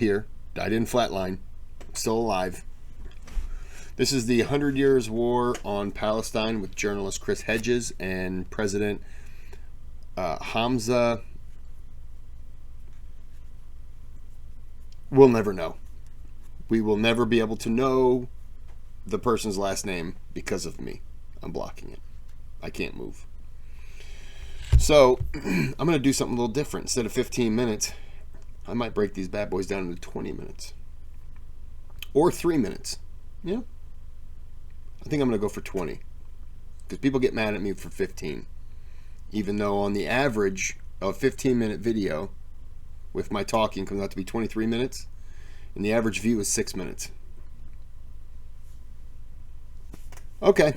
Here, died in flatline, still alive. This is the 100 Years War on Palestine with journalist Chris Hedges and President Hamza. We'll never know. We will never be able to know the person's last name because of me. I'm blocking it. I can't move. So I'm going to do something a little different. Instead of 15 minutes, I might break these bad boys down into 20 minutes. Or 3 minutes. Yeah. I think I'm going to go for 20. Because people get mad at me for 15. Even though on the average of 15-minute video with my talking comes out to be 23 minutes. And the average view is 6 minutes. Okay.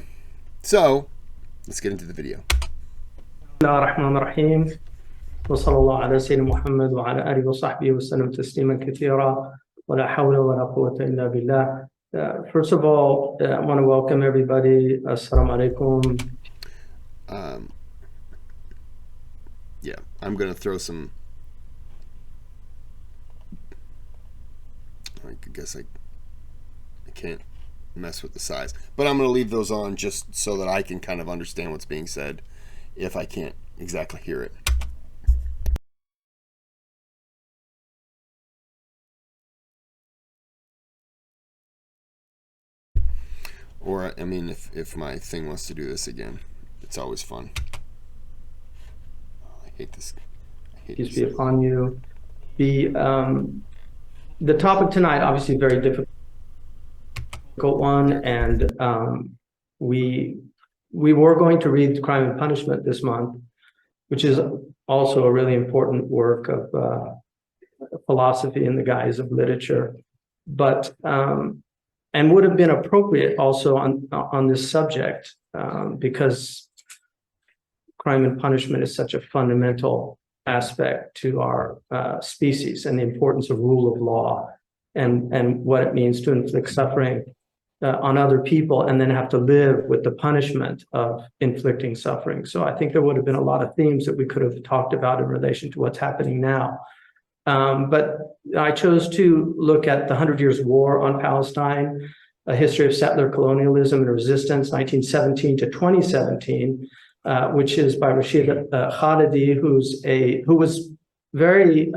So, let's get into the video. Bismillahirrahmanirrahim. وصلى الله على سيدنا محمد وعلى آله وصحبه وسلم تسليما كثيرا ولا حول ولا قوة إلا بالله. First of all, I want to welcome everybody. Assalamu alaikum. Yeah, I'm going to throw some. I guess I can't mess with the size, but I'm going to leave those on just so that I can kind of understand what's being said if I can't exactly hear it. Or, I mean, if my thing wants to do this again, it's always fun. Oh, I hate this. Peace be upon you. The topic tonight, obviously, very difficult one, and we were going to read Crime and Punishment this month, which is also a really important work of philosophy in the guise of literature, but and would have been appropriate also on this subject because crime and punishment is such a fundamental aspect to our species and the importance of rule of law and what it means to inflict suffering on other people and then have to live with the punishment of inflicting suffering. So I think there would have been a lot of themes that we could have talked about in relation to what's happening now. But I chose to look at the 100 Years War on Palestine, a history of settler colonialism and resistance, 1917 to 2017, which is by Rashid Khalidi, who was very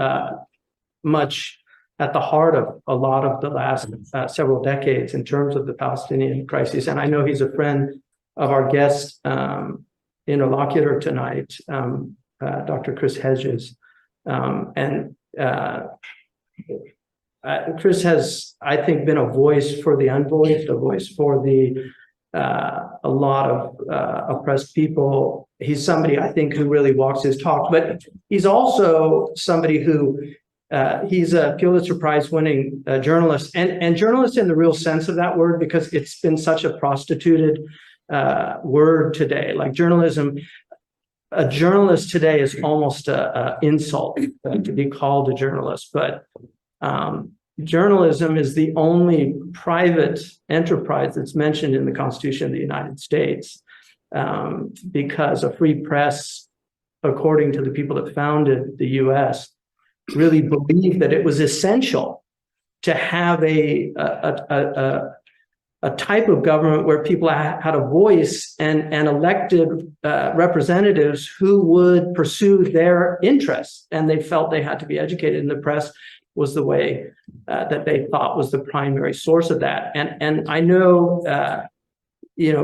much at the heart of a lot of the last several decades in terms of the Palestinian crisis. And I know he's a friend of our guest interlocutor tonight, Dr. Chris Hedges. Chris has, I think, been a voice for the unvoiced, a voice for a lot of oppressed people. He's somebody, I think, who really walks his talk, but he's also somebody who he's a Pulitzer Prize winning journalist and journalist in the real sense of that word, because it's been such a prostituted word today. Like journalism, a journalist today is almost an insult to be called a journalist, but journalism is the only private enterprise that's mentioned in the Constitution of the United States, because a free press, according to the people that founded the U.S., really believed that it was essential to have a type of government where people had a voice and elected representatives who would pursue their interests. And they felt they had to be educated, and the press was the way that they thought was the primary source of that. And I know,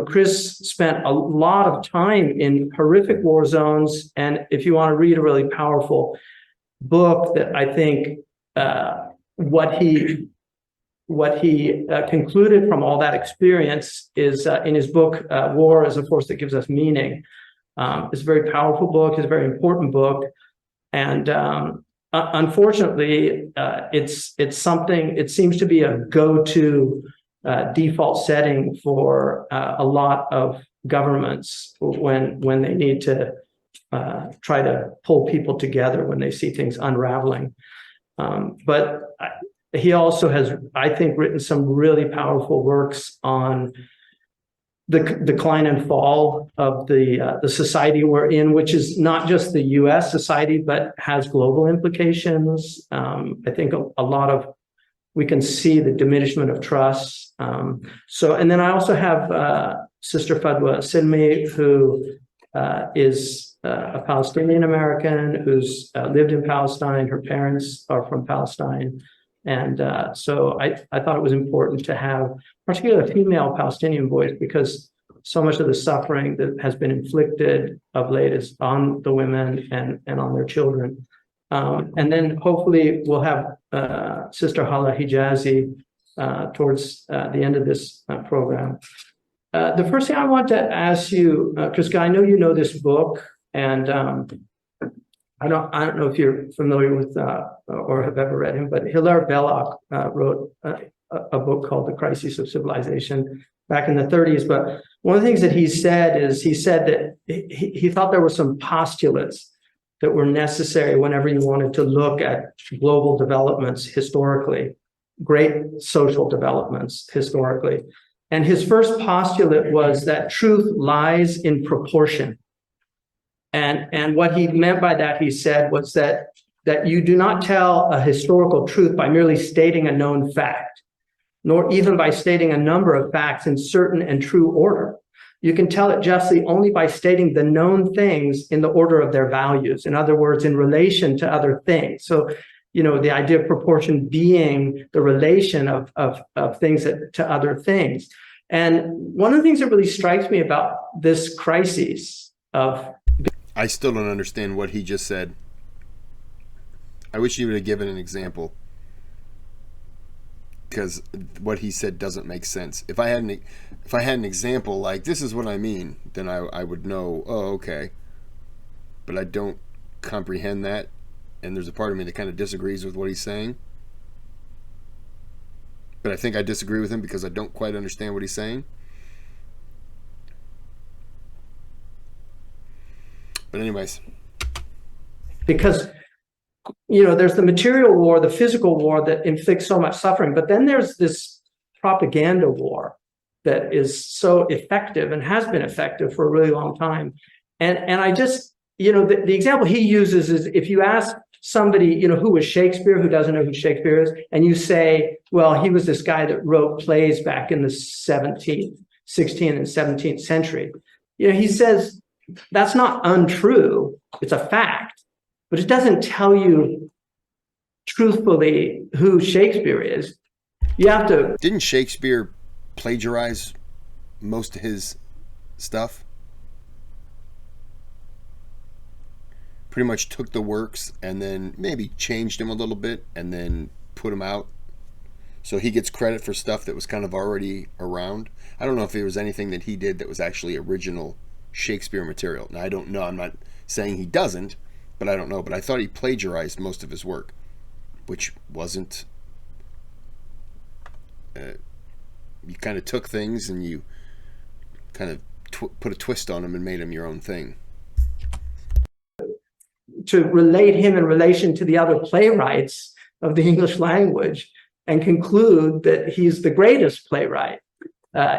Chris spent a lot of time in horrific war zones. And if you want to read a really powerful book that I think what he concluded from all that experience is in his book, War as a Force That Gives Us Meaning. It's a very powerful book, it's a very important book. And unfortunately, it's something, it seems to be a go-to default setting for a lot of governments when they need to try to pull people together when they see things unraveling. But he also has, I think, written some really powerful works on the decline and fall of the society we're in, which is not just the U.S. society, but has global implications. I think a lot of, we can see the diminishment of trust. And then I also have Sister Fadwa Silmi, who is a Palestinian American who's lived in Palestine. Her parents are from Palestine. And so I thought it was important to have particularly a female Palestinian voice, because so much of the suffering that has been inflicted of late is on the women and on their children. And then hopefully we'll have Sister Hala Hijazi towards the end of this program. The first thing I want to ask you, Kris, I know you know this book, and I don't know if you're familiar with or have ever read him, but Hilaire Belloc wrote a book called The Crisis of Civilization back in the 30s. But one of the things that he said that he thought there were some postulates that were necessary whenever you wanted to look at global developments historically, great social developments historically. And his first postulate was that truth lies in proportion. And what he meant by that, he said, was that you do not tell a historical truth by merely stating a known fact, nor even by stating a number of facts in certain and true order. You can tell it justly only by stating the known things in the order of their values. In other words, in relation to other things. So, the idea of proportion being the relation of things to other things. And one of the things that really strikes me about this crisis of... I still don't understand what he just said. I wish he would have given an example, because what he said doesn't make sense. If I had an example like, this is what I mean, then I would know, oh, okay. But I don't comprehend that, and there's a part of me that kind of disagrees with what he's saying. But I think I disagree with him because I don't quite understand what he's saying. But anyways. Because, there's the material war, the physical war that inflicts so much suffering, but then there's this propaganda war that is so effective and has been effective for a really long time. And I just, the example he uses is, if you ask somebody, who was Shakespeare, who doesn't know who Shakespeare is, and you say, well, he was this guy that wrote plays back in the 16th and 17th century. He says, that's not untrue, it's a fact, but it doesn't tell you truthfully who Shakespeare is. You have to... Didn't Shakespeare plagiarize most of his stuff? Pretty much took the works and then maybe changed them a little bit and then put them out. So he gets credit for stuff that was kind of already around. I don't know if there was anything that he did that was actually original Shakespeare material. Now, I don't know. I'm not saying he doesn't, but I don't know. But I thought he plagiarized most of his work, which wasn't... you kind of took things and you kind of put a twist on them and made them your own thing. To relate him in relation to the other playwrights of the English language and conclude that he's the greatest playwright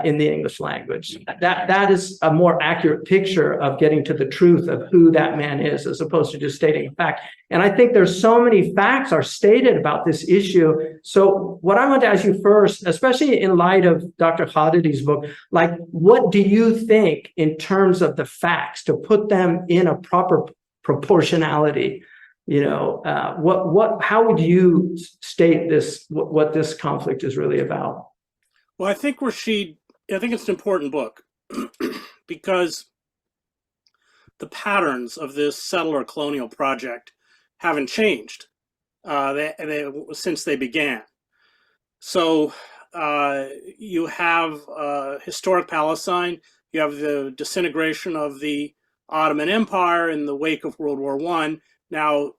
in the English language. That is a more accurate picture of getting to the truth of who that man is, as opposed to just stating a fact. And I think there's so many facts are stated about this issue. So what I want to ask you first, especially in light of Dr. Khadidi's book, what do you think in terms of the facts to put them in a proper proportionality? How would you state this, what this conflict is really about? Well, I think it's an important book because the patterns of this settler colonial project haven't changed since they began. So you have historic Palestine, you have the disintegration of the Ottoman Empire in the wake of World War I. Now,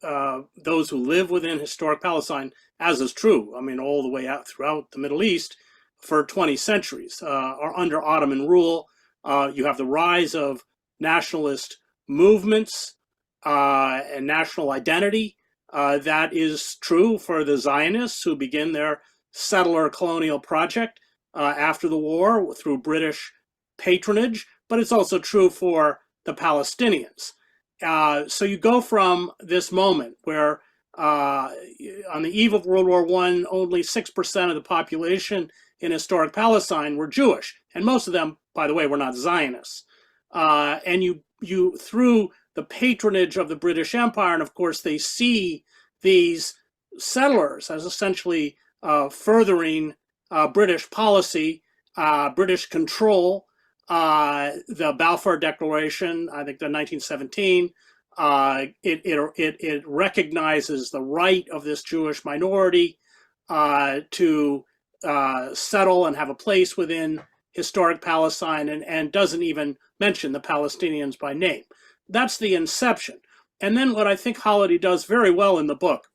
those who live within historic Palestine, as is true, all the way out throughout the Middle East, for 20 centuries, are under Ottoman rule. You have the rise of nationalist movements and national identity. That is true for the Zionists, who begin their settler colonial project after the war through British patronage, but it's also true for the Palestinians. So you go from this moment where on the eve of World War I, only 6% of the population in historic Palestine were Jewish, and most of them, by the way, were not Zionists. And you through the patronage of the British Empire, and of course they see these settlers as essentially furthering British policy, British control. The Balfour Declaration, I think the 1917, it recognizes the right of this Jewish minority to settle and have a place within historic Palestine, and doesn't even mention the Palestinians by name. That's the inception. And then what I think Holliday does very well in the book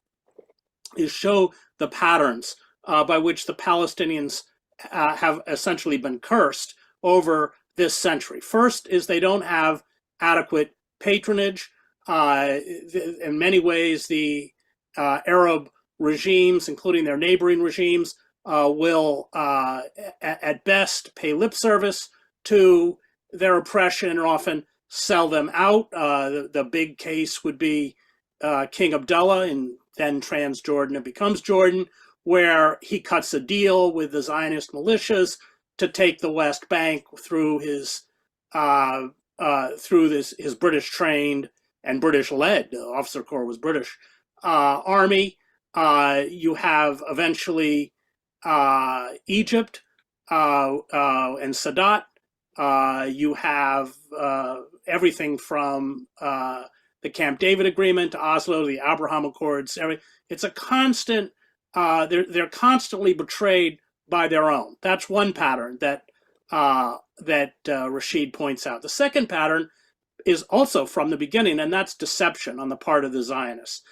is show the patterns by which the Palestinians have essentially been cursed over this century. First is they don't have adequate patronage. In many ways, the Arab regimes, including their neighboring regimes, will at best pay lip service to their oppression and often sell them out. The big case would be King Abdullah in then Transjordan. It becomes Jordan, where he cuts a deal with the Zionist militias to take the West Bank through his his British trained and British led, the officer corps was British, army. You have eventually Egypt and Sadat. You have everything from the Camp David Agreement to Oslo to the Abraham Accords. It's a constant, they're constantly betrayed by their own. That's one pattern that Rashid points out. The second pattern is also from the beginning, and that's deception on the part of the Zionists.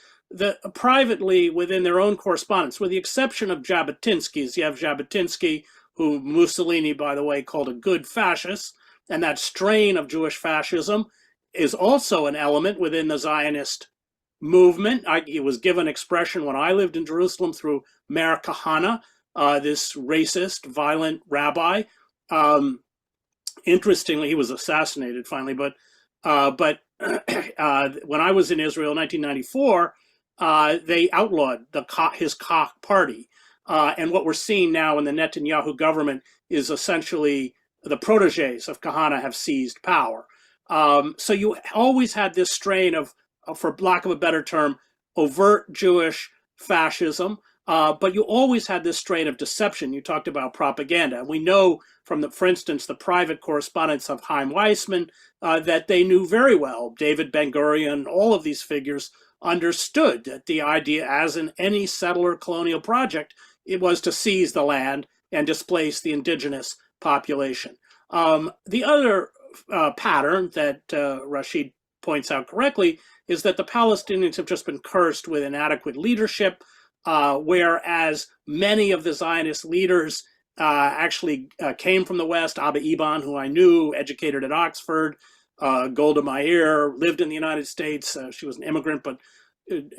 Privately, within their own correspondence, with the exception of Jabotinsky's, you have Jabotinsky, who Mussolini, by the way, called a good fascist, and that strain of Jewish fascism is also an element within the Zionist movement. It was given expression when I lived in Jerusalem through Meir Kahane, this racist, violent rabbi. Interestingly, he was assassinated finally, but when I was in Israel in 1994, they outlawed his Koch party. And what we're seeing now in the Netanyahu government is essentially the proteges of Kahane have seized power. So you always had this strain of, for lack of a better term, overt Jewish fascism, but you always had this strain of deception. You talked about propaganda. We know from, for instance, the private correspondence of Chaim Weissman that they knew very well. David Ben-Gurion, all of these figures understood that the idea, as in any settler colonial project, it was to seize the land and displace the indigenous population. The other pattern that Rashid points out correctly is that the Palestinians have just been cursed with inadequate leadership, whereas many of the Zionist leaders actually came from the West. Abba Eban, who I knew, educated at Oxford, Golda Meir, lived in the United States. She was an immigrant, but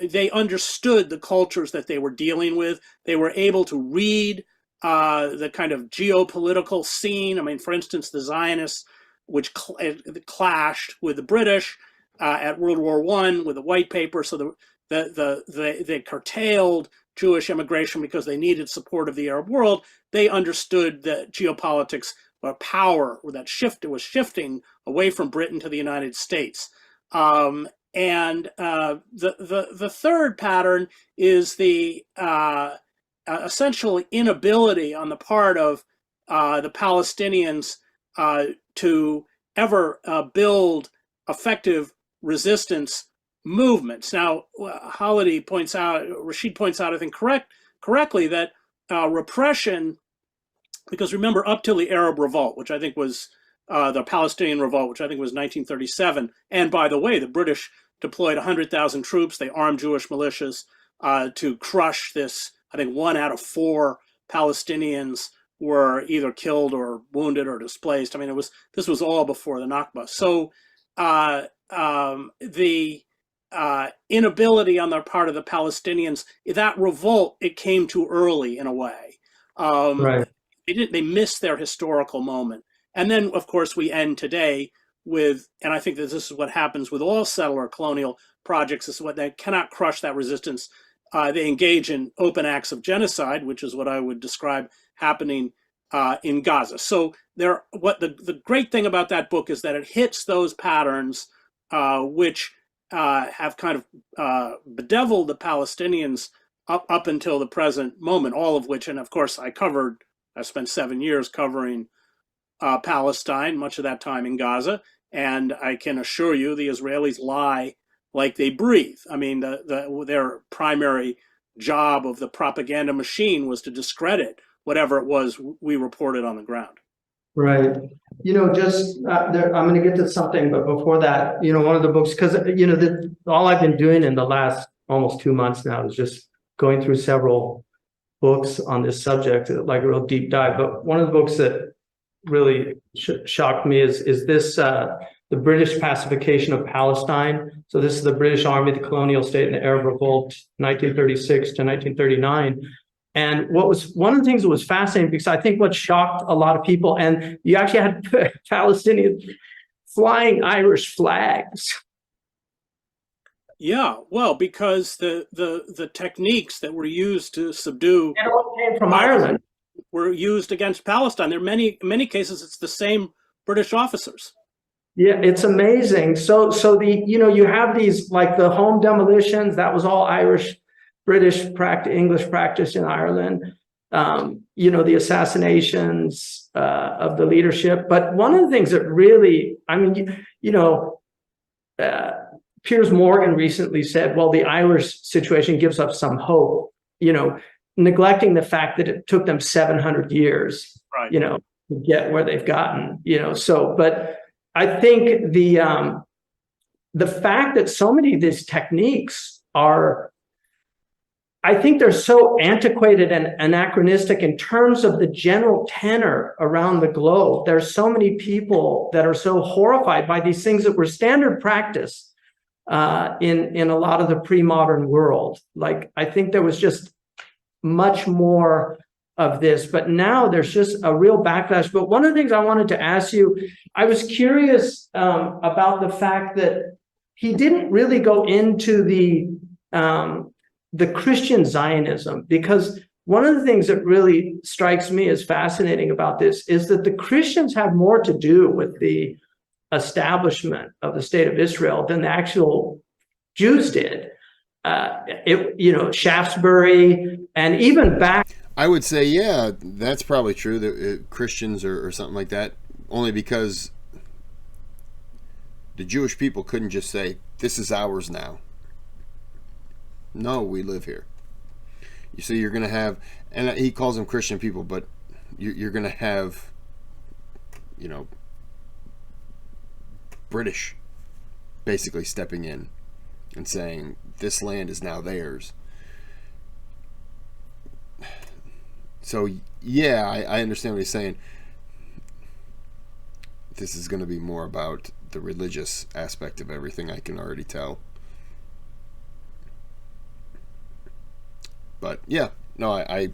they understood the cultures that they were dealing with. They were able to read the kind of geopolitical scene. I mean, for instance, the Zionists, which clashed with the British at World War I with the White Paper, so they curtailed Jewish immigration because they needed support of the Arab world. They understood that geopolitics, power, or that was shifting away from Britain to the United States. And the third pattern is the essential inability on the part of the Palestinians to ever build effective resistance movements. Now, Rashid points out, I think correctly, that repression, because remember, up till the Arab Revolt, which I think was the Palestinian Revolt, which I think was 1937, and by the way, the British deployed 100,000 troops. They armed Jewish militias to crush this. I think 1 out of 4 Palestinians were either killed or wounded or displaced. I mean, this was all before the Nakba. So the inability on the part of the Palestinians, that revolt, it came too early in a way. Right. They missed their historical moment. And then, of course, we end today with, and I think that this is what happens with all settler colonial projects, this is what they cannot crush that resistance. They engage in open acts of genocide, which is what I would describe happening in Gaza. So what the great thing about that book is that it hits those patterns which have kind of bedeviled the Palestinians up until the present moment, all of which, and of course I spent 7 years covering Palestine, much of that time in Gaza, and I can assure you the Israelis lie like they breathe. I mean, their primary job of the propaganda machine was to discredit whatever it was we reported on the ground. Right. Just I'm going to get to something, but before that, one of the books, because all I've been doing in the last almost 2 months now is just going through several books on this subject, like a real deep dive. But one of the books that really shocked me is this the British pacification of Palestine. So this is the British Army, the colonial state, and the Arab Revolt, 1936 to 1939. And one of the things that was fascinating, because I think what shocked a lot of people, and you actually had Palestinians flying Irish flags. Yeah, well, because the techniques that were used to subdue it all came from Ireland were used against Palestine. There are many cases it's the same British officers. Yeah, it's amazing. So you have these, like the home demolitions, that was all Irish, British practice, English practice in Ireland. The assassinations of the leadership. But one of the things that really, Piers Morgan recently said, well, the Irish situation gives us some hope, neglecting the fact that it took them 700 years, right, to get where they've gotten, but I think the fact that so many of these techniques are, I think they're so antiquated and anachronistic in terms of the general tenor around the globe. There's so many people that are so horrified by these things that were standard practice in a lot of the pre-modern world. Like, I think there was just much more of this, but now there's just a real backlash. But one of the things I wanted to ask you, I was curious about the fact that he didn't really go into the Christian Zionism, because one of the things that really strikes me as fascinating about this is that the Christians have more to do with the establishment of the state of Israel than the actual Jews did. Shaftesbury, and even back. I would say, yeah, that's probably true, that Christians or something like that, only because the Jewish people couldn't just say, this is ours now. No, we live here. You see, you're going to have, and he calls them Christian people, but you're going to have, British basically stepping in and saying, this land is now theirs. So, yeah, I understand what he's saying. This is going to be more about the religious aspect of everything, I can already tell. But, yeah, no, I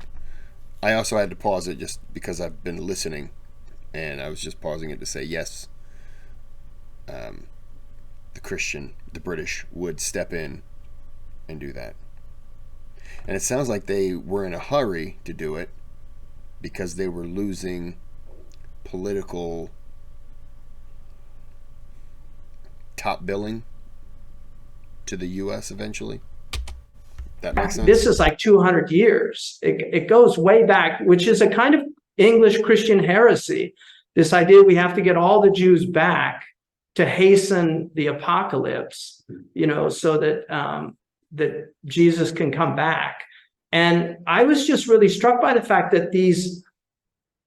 also had to pause it just because I've been listening, and I was just pausing it to say, yes, the British would step in and do that. And it sounds like they were in a hurry to do it because they were losing political top billing to the U.S. eventually. That makes sense. This is like 200 years. It goes way back, which is a kind of English Christian heresy. This idea we have to get all the Jews back to hasten the apocalypse, so that that Jesus can come back. And I was just really struck by the fact that these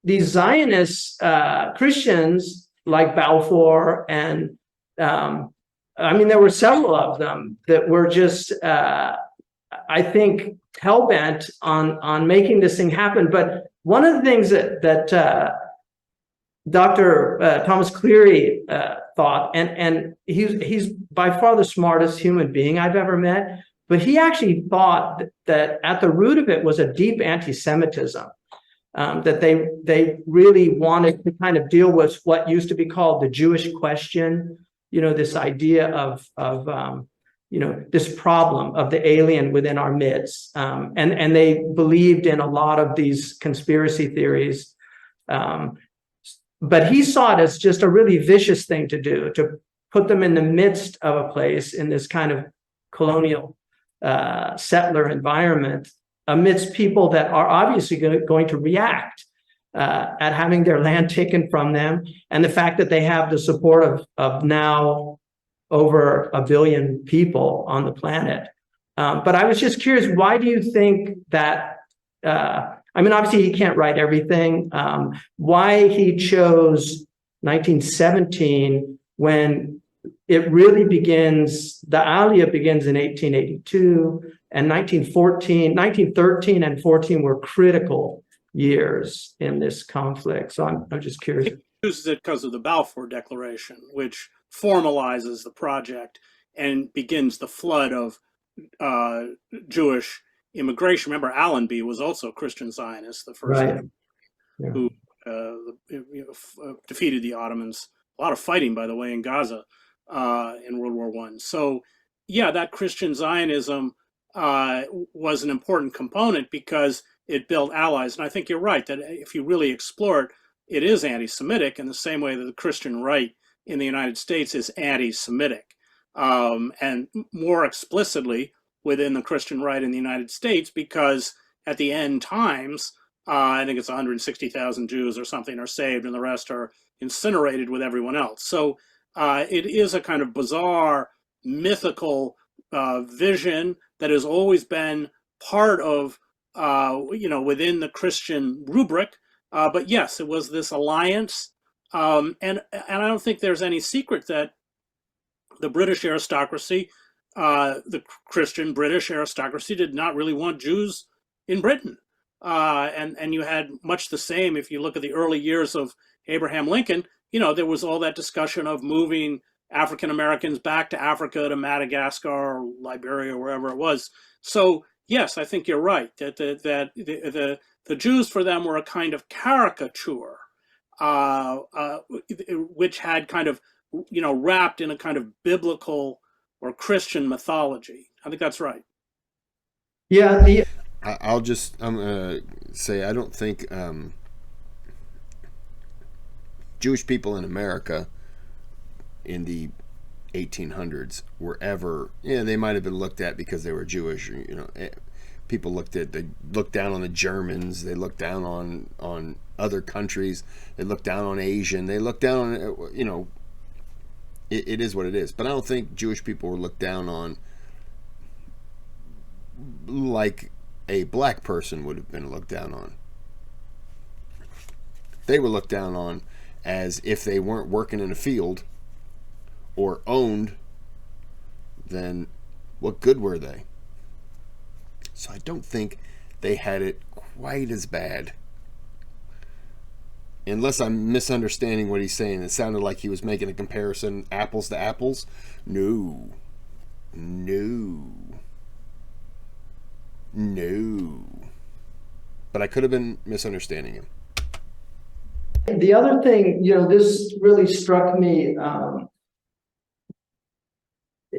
Zionist Christians like Balfour and there were several of them that were just I think hell-bent on making this thing happen. But one of the things that Dr. Thomas Cleary thought, and he's by far the smartest human being I've ever met, but he actually thought that at the root of it was a deep anti-Semitism. that they really wanted to kind of deal with what used to be called the Jewish question, this idea of this problem of the alien within our midst. And they believed in a lot of these conspiracy theories. But he saw it as just a really vicious thing to do, to put them in the midst of a place in this kind of colonial settler environment amidst people that are obviously going to react at having their land taken from them, and the fact that they have the support of now over 1 billion people on the planet. But I was just curious, why do you think that, obviously he can't write everything, why he chose 1917 when it really begins, the Aliyah begins in 1882, and 1913 and 14 were critical years in this conflict. So I'm just curious. He uses it because of the Balfour Declaration, which formalizes the project and begins the flood of Jewish immigration. Remember, Allenby was also a Christian Zionist, the first who defeated the Ottomans. A lot of fighting, by the way, in Gaza in World War I. So, yeah, that Christian Zionism was an important component because it built allies. And I think you're right that if you really explore it, it is anti-Semitic in the same way that the Christian right in the United States is anti-Semitic. And more explicitly within the Christian right in the United States, because at the end times, I think it's 160,000 Jews or something are saved and the rest are incinerated with everyone else. So it is a kind of bizarre, mythical vision that has always been part of, within the Christian rubric. But yes, it was this alliance. And I don't think there's any secret that the British aristocracy, the Christian British aristocracy, did not really want Jews in Britain. And you had much the same if you look at the early years of Abraham Lincoln. There was all that discussion of moving African Americans back to Africa, to Madagascar or Liberia, or wherever it was. So yes, I think you're right that the Jews for them were a kind of caricature, which had kind of wrapped in a kind of biblical or Christian mythology. I think that's right. Yeah, I'm gonna say I don't think Jewish people in America in the 1800s were ever, they might have been looked at because they were Jewish. People they looked down on the Germans, they looked down on other countries, they looked down on Asian, they looked down on, it is what it is. But I don't think Jewish people were looked down on like a black person would have been looked down on. They were looked down on as if they weren't working in a field or owned, then what good were they? So I don't think they had it quite as bad. Unless I'm misunderstanding what he's saying. It sounded like he was making a comparison, apples to apples. No. But I could have been misunderstanding him. the other thing, this really struck me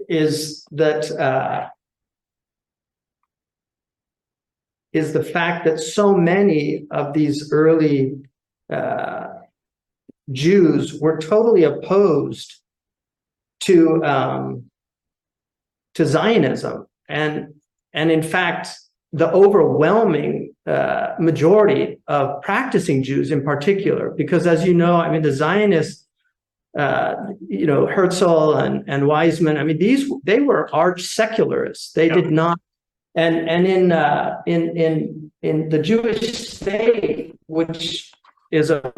is that is the fact that so many of these early Jews were totally opposed to Zionism, and in fact, the overwhelming majority of practicing Jews in particular, because as you know, I mean, the Zionists, Herzl and Weizmann, I mean, they were arch secularists. They did not, and in the Jewish state, which is a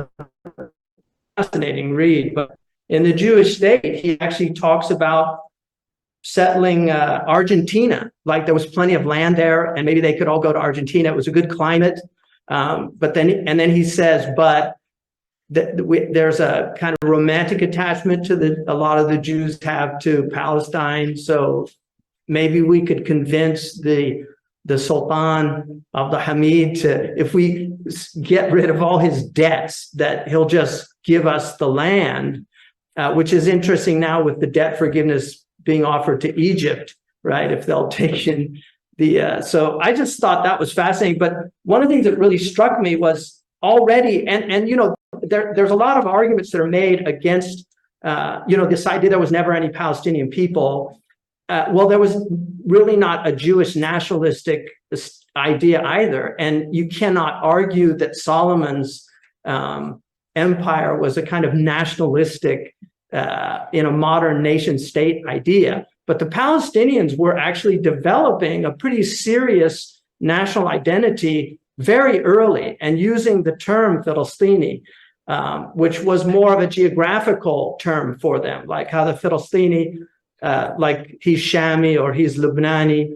fascinating read, but in the Jewish state, he actually talks about settling Argentina, like there was plenty of land there and maybe they could all go to Argentina. It was a good climate. But then he says, but there's a kind of romantic attachment to a lot of the Jews have to Palestine. So maybe we could convince the the Sultan Abdul Hamid to, if we get rid of all his debts, that he'll just give us the land, which is interesting now with the debt forgiveness being offered to Egypt, right? If they'll take in the, so I just thought that was fascinating. But one of the things that really struck me was already, and you know, there's a lot of arguments that are made against, you know, this idea there was never any Palestinian people. Well, there was really not a Jewish nationalistic idea either. And you cannot argue that Solomon's empire was a kind of nationalistic, in a modern nation state idea. But the Palestinians were actually developing a pretty serious national identity very early and using the term Philistini, which was more of a geographical term for them, like how the Philistini, like he's Shami or he's Lebanese.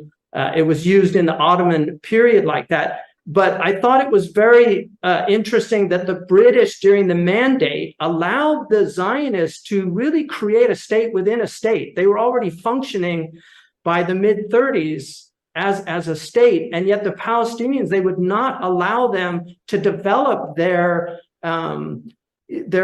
It was used in the Ottoman period like that. But I thought it was very interesting that the British during the Mandate allowed the Zionists to really create a state within a state. They were already functioning by the mid-30s as a state, and yet the Palestinians, they would not allow them to develop their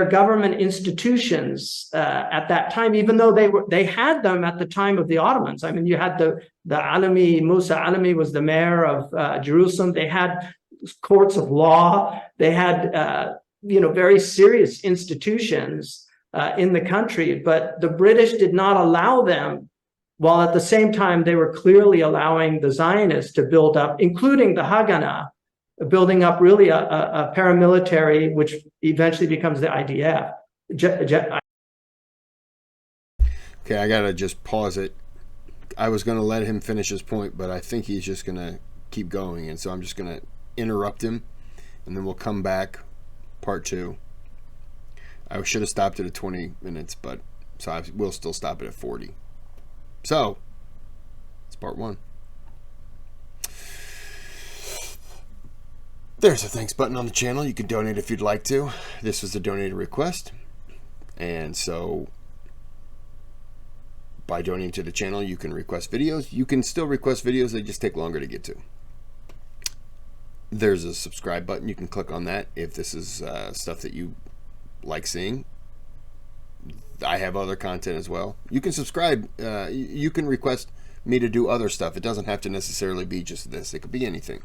government institutions at that time, even though they had them at the time of the Ottomans. I mean, you had the Alami, Musa Alami was the mayor of Jerusalem. They had courts of law. They had you know, very serious institutions in the country, but the British did not allow them, while at the same time they were clearly allowing the Zionists to build up, including the Haganah, building up really a paramilitary, which eventually becomes the IDF. Okay, I gotta just pause it. I was gonna let him finish his point, but I think he's just gonna keep going, and so I'm just gonna interrupt him, and then we'll come back, part two. I should have stopped it at 20 minutes, but so I will still stop it at 40. So, it's part one. There's a thanks button on the channel. You can donate if you'd like to. This was a donated request. And so by donating to the channel, you can request videos. You can still request videos. They just take longer to get to. There's a subscribe button. You can click on that if this is stuff that you like seeing. I have other content as well. You can subscribe. You can request me to do other stuff. It doesn't have to necessarily be just this. It could be anything.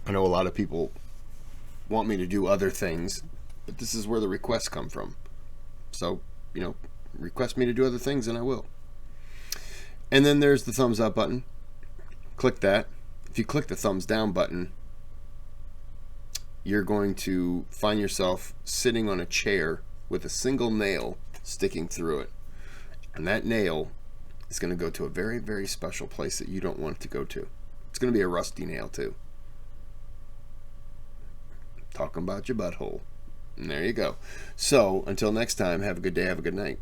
I know a lot of people want me to do other things, but this is where the requests come from. So, you know, request me to do other things and I will. And then there's the thumbs up button. Click that. If you click the thumbs down button, you're going to find yourself sitting on a chair with a single nail sticking through it. And that nail is going to go to a very, very special place that you don't want it to go to. It's going to be a rusty nail too. Talking about your butthole. And there you go. So, until next time, have a good day, have a good night.